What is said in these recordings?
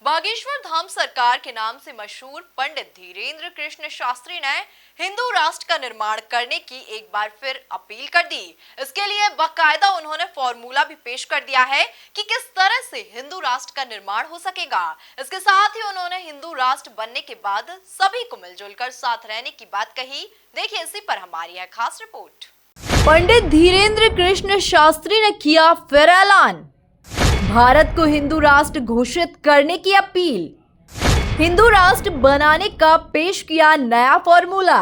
बागेश्वर धाम सरकार के नाम से मशहूर पंडित धीरेन्द्र कृष्ण शास्त्री ने हिंदू राष्ट्र का निर्माण करने की एक बार फिर अपील कर दी। इसके लिए बाकायदा उन्होंने फॉर्मूला भी पेश कर दिया है कि किस तरह से हिंदू राष्ट्र का निर्माण हो सकेगा। इसके साथ ही उन्होंने हिंदू राष्ट्र बनने के बाद सभी को मिलजुल कर साथ रहने की बात कही। देखिए इसी पर हमारी है खास रिपोर्ट। पंडित धीरेन्द्र कृष्ण शास्त्री ने किया फिर ऐलान, भारत को हिंदू राष्ट्र घोषित करने की अपील। हिंदू राष्ट्र बनाने का पेश किया नया फॉर्मूला।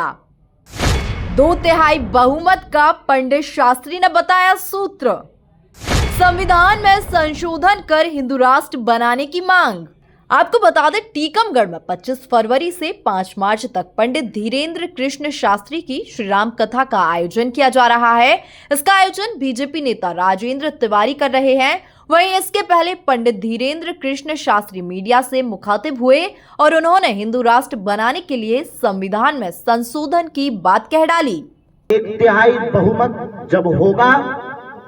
2/3 बहुमत का पंडित शास्त्री ने बताया सूत्र। संविधान में संशोधन कर हिंदू राष्ट्र बनाने की मांग। आपको बता दें, टीकमगढ़ में 25 फरवरी से 5 मार्च तक पंडित धीरेन्द्र कृष्ण शास्त्री की श्री राम कथा का आयोजन किया जा रहा है। इसका आयोजन बीजेपी नेता राजेंद्र तिवारी कर रहे हैं। वहीं इसके पहले पंडित धीरेन्द्र कृष्ण शास्त्री मीडिया से मुखातिब हुए और उन्होंने हिंदू राष्ट्र बनाने के लिए संविधान में संशोधन की बात कह डाली। 1/3 बहुमत जब होगा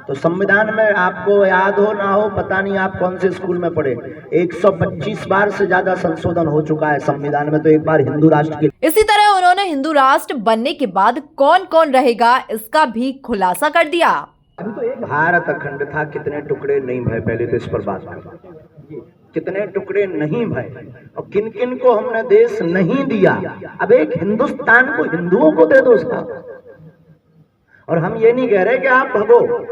तो संविधान में, आपको याद हो ना हो पता नहीं आप कौन से स्कूल में पढ़े, 125 बार से ज्यादा संशोधन हो चुका है संविधान में, तो एक बार हिंदू राष्ट्र के। इसी तरह उन्होंने हिंदू राष्ट्र बनने के बाद कौन कौन रहेगा इसका भी खुलासा कर दिया। भारत अखंड था, कितने टुकड़े नहीं भय, पहले तो इस पर बात करो, कितने टुकड़े नहीं भय और किन किन को हमने देश नहीं दिया। अब एक हिंदुस्तान को हिंदुओं को दे दो साहब। और हम ये नहीं कह रहे कि आप भगो,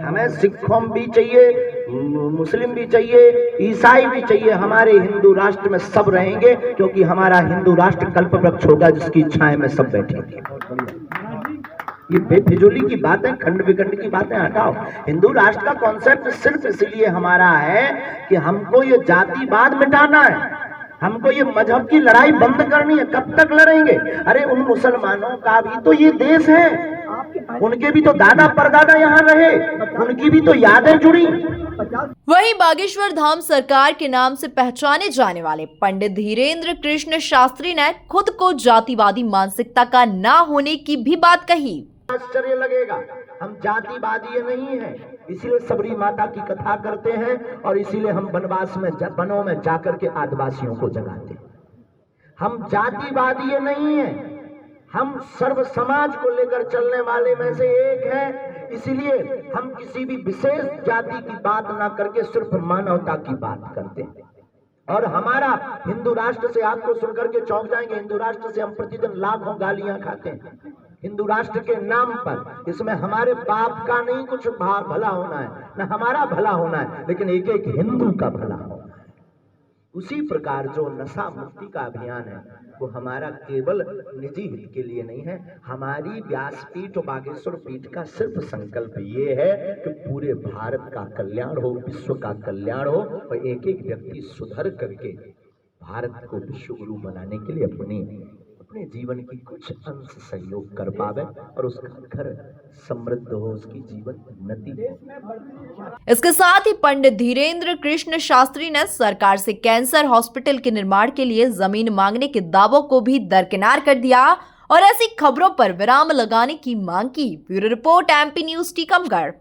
हमें सिखों भी चाहिए, मुस्लिम भी चाहिए, ईसाई भी चाहिए। हमारे हिंदू राष्ट्र में सब रहेंगे, क्योंकि हमारा हिंदू राष्ट्र कल्प वृक्ष होगा जिसकी छाया में सब बैठेंगे। ये बेफिजूली की बातें, खंड विखंड की बातें हटाओ। हिंदू राष्ट्र का कॉन्सेप्ट सिर्फ इसलिए हमारा है कि हमको ये जातिवाद मिटाना है, हमको ये मजहब की लड़ाई बंद करनी है। कब तक लड़ेंगे? अरे उन मुसलमानों का भी तो ये देश है, उनके भी तो दादा परदादा यहाँ रहे, उनकी भी तो यादें जुड़ी। वहीं बागेश्वर धाम सरकार के नाम से पहचाने जाने वाले पंडित धीरेन्द्र कृष्ण शास्त्री ने खुद को जातिवादी मानसिकता का ना होने की भी बात कही। आश्चर्य लगेगा, हम जातिवादी नहीं हैं, इसीलिए सबरी माता की कथा करते हैं और इसीलिए हम वनवास में, वनों में जाकर के आदिवासियों को जगाते हैं। हम जातिवादी नहीं हैं, हम सर्व समाज को लेकर चलने वाले में से एक है। इसीलिए हम किसी भी विशेष जाति की बात ना करके सिर्फ मानवता की बात करते हैं। और हमारा हिंदू राष्ट्र से, आपको सुनकर के चौंक जाएंगे, हिंदू राष्ट्र से हम प्रतिदिन लाखों गालियां खाते हैं हिंदू राष्ट्र के नाम पर। इसमें हमारे बाप का नहीं कुछ भला होना है, न हमारा भला होना है, लेकिन एक एक हिंदू का भला होना है। उसी प्रकार जो नशा मुक्ति का अभियान है वो हमारा केवल निजी हित के लिए नहीं है। हमारी व्यासपीठ और बागेश्वर पीठ का सिर्फ संकल्प ये है कि पूरे भारत का कल्याण हो, विश्व का कल्याण हो और एक एक व्यक्ति सुधर करके भारत को विश्व गुरु बनाने के लिए अपने जीवन की कुछ अंश सहयोग कर पावे और उसका घर समृद्ध हो, उसकी जीवन उन्नति हो। इसके साथ ही पंडित धीरेन्द्र कृष्ण शास्त्री ने सरकार से कैंसर हॉस्पिटल के निर्माण के लिए जमीन मांगने के दावों को भी दरकिनार कर दिया और ऐसी खबरों पर विराम लगाने की मांग की। Bureau report, MP news, Tikamgarh.